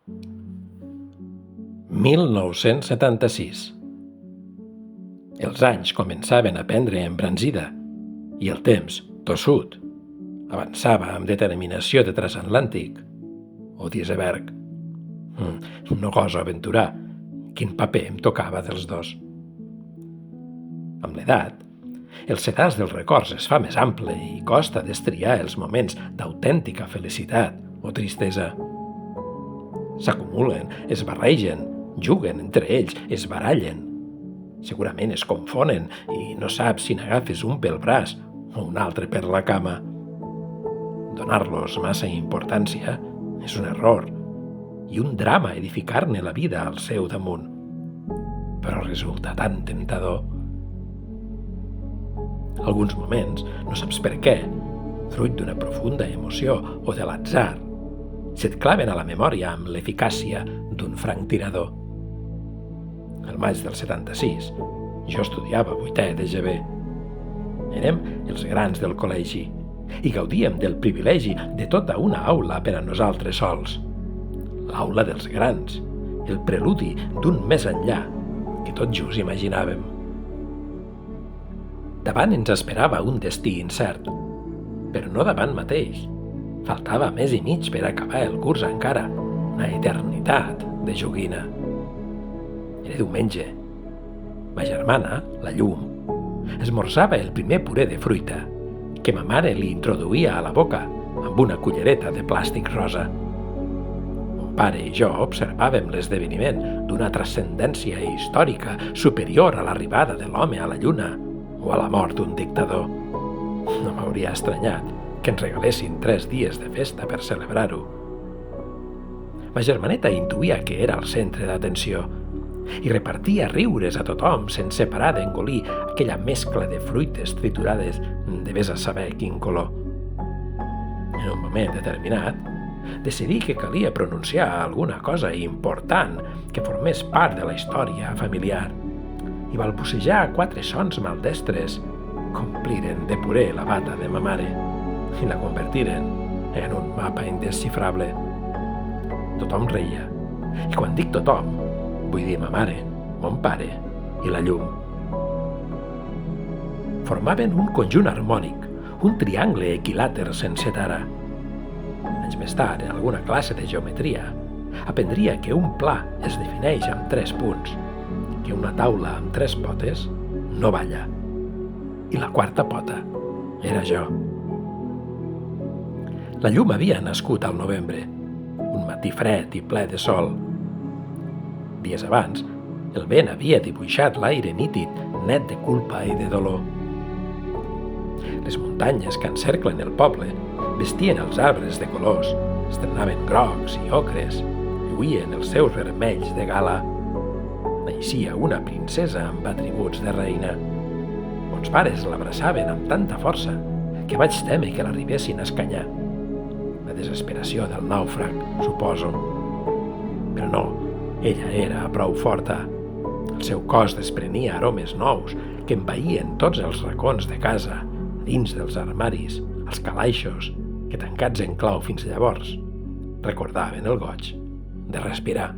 1976. Els anys començaven a prendre embranzida i el temps, tossut, avançava amb determinació de transatlàntic o d'iceberg. No goso aventurar quin paper em tocava dels dos. Amb l'edat, el sedàs dels records es fa més ample i costa destriar els moments d'autèntica felicitat o tristesa. S'acumulen, es barregen, juguen entre ells, es barallen. Segurament es confonen i no saps si n'agafes un pel braç o un altre per la cama. Donar-los massa importància és un error i un drama edificar-ne la vida al seu damunt. Però resulta tan temptador. Alguns moments, no saps per què, fruit d'una profunda emoció o de l'atzar, se't claven a la memòria amb l'eficàcia d'un franctirador. El maig del 76, jo estudiava 8è de GB. Érem els grans del col·legi i gaudíem del privilegi de tota una aula per a nosaltres sols. L'aula dels grans, el preludi d'un més enllà que tot just imaginàvem. Davant ens esperava un destí incert, però no davant mateix. Faltava mes i mig per acabar el curs encara, una eternitat de joguina. Era diumenge. Ma germana, la Llum, esmorzava el primer puré de fruita que ma mare li introduïa a la boca amb una cullereta de plàstic rosa. Mon pare i jo observàvem l'esdeveniment d'una transcendència històrica superior a l'arribada de l'home a la lluna o a la mort d'un dictador. No m'hauria estranyat que ens regalessin 3 dies de festa per celebrar-ho. Ma germaneta intuïa que era el centre d'atenció i repartia riures a tothom sense parar d'engolir aquella mescla de fruites triturades de vés a saber quin color. En un moment determinat, decidí que calia pronunciar alguna cosa important que formés part de la història familiar i balbucejar 4 sons maldestres compliren de puré la bata de ma mare i la convertiren en un mapa indesxifrable. Tothom reia, i quan dic tothom, vull dir ma mare, mon pare i la Llum. Formaven un conjunt harmònic, un triangle equilàter sense tara. Anys més tard, en alguna classe de geometria, aprendria que un pla es defineix amb 3 punts, que una taula amb 3 potes no balla, i la quarta pota era jo. La Llum havia nascut al novembre, un matí fred i ple de sol. Dies abans, el vent havia dibuixat l'aire nítid, net de culpa i de dolor. Les muntanyes que encerclen el poble vestien els arbres de colors, estrenaven grocs i ocres, lluïen els seus vermells de gala. Naixia una princesa amb atributs de reina. Mons pares l'abraçaven amb tanta força que vaig témer que l'arribessin a escanyar. La desesperació del nàufrag, suposo. Però no, ella era prou forta. El seu cos desprenia aromes nous que envaïen tots els racons de casa, dins dels armaris, els calaixos, que tancats en clau fins llavors, recordaven el goig de respirar.